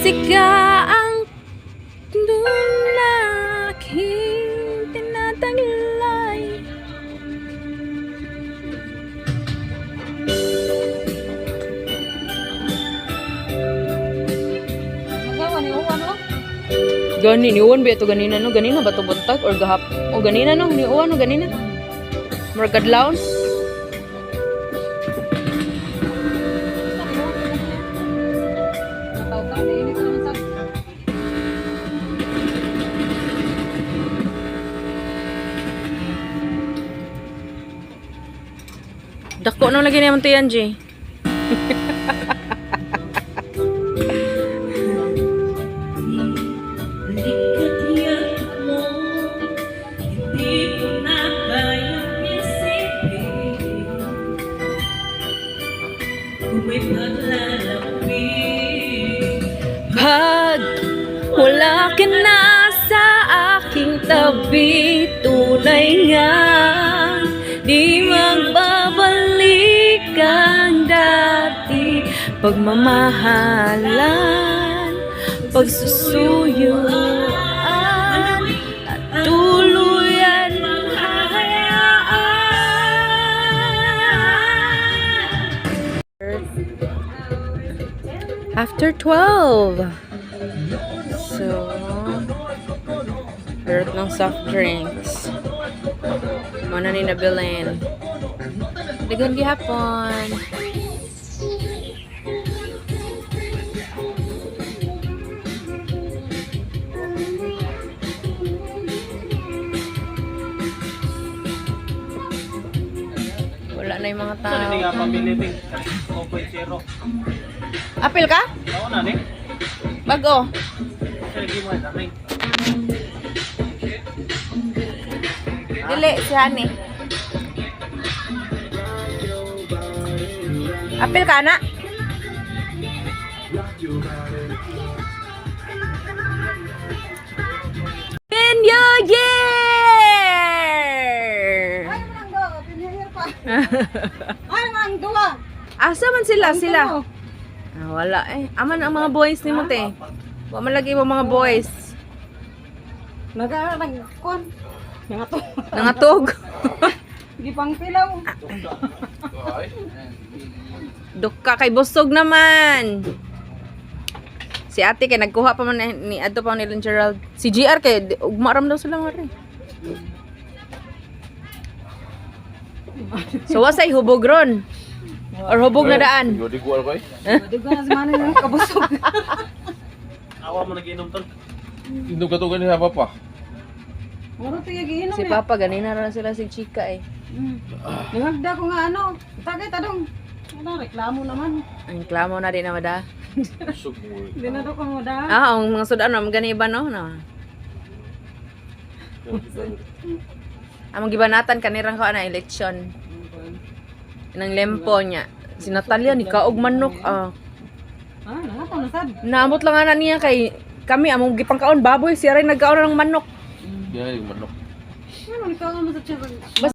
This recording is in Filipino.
musika ang aking tinataglay. Gani ni uwan ba ito ganina no? Ganina ba ito buntag or gahap? O ganina no? Ni uwan no? Ganina? Markadlaon? Dako nung lagi naman ito yan, Jay. Pag wala ka na sa aking tabi, tunay nga di magbabalik ang dati. Pagmamahalan, pagsusuyuan, at tuluyan mahayaan. After 12. So, meron ng soft drinks. Mana ni nabilin. Dagan gihapon. Wala na yung mga tao. Hindi nga pamili ting 2.0. Apil ka? Oo na ni. Bago. Sige mo na rin. Dili si Hani. Apil ka na? In your year! Asa man sila? Sila? Ah, wala eh. Aman ang mga boys ni mo te. Wa man lagi mo mga boys. Nagkon. Nangatog. Di pang pilaw. Duka kay busog naman. Si ate kay nagkuha pa man ni adto pa ni Gerald. Si GR kay ugma ram daw sila mare. So wasay hubog ron. Or hubog na daan. Di ko alkoy. Di ko na man yung kabusog. Awa mo nagiinom tol. Indog ka to ganun ha papa. Muro tiya giinom. Si Papa ganina ra sila si Chika eh. Nangagda ko nga ano. Tagay tadong. Ano reklamo naman. Ang reklamo na din na mada. Sug mo. Di na do ko mo da. Ah, ang mga sudan mo gani iba no na. Among gibanatan kanirang ka na eleksyon. Nang lempo niya. Si Natalia ni kaog manok ah. Ah, nangatong na sad. Naamot lang ana niya kay kami among gipangkaon baboy siya rin nagkaon ng manok. Yan yung manok. Ano ni ka mo sa tiyan.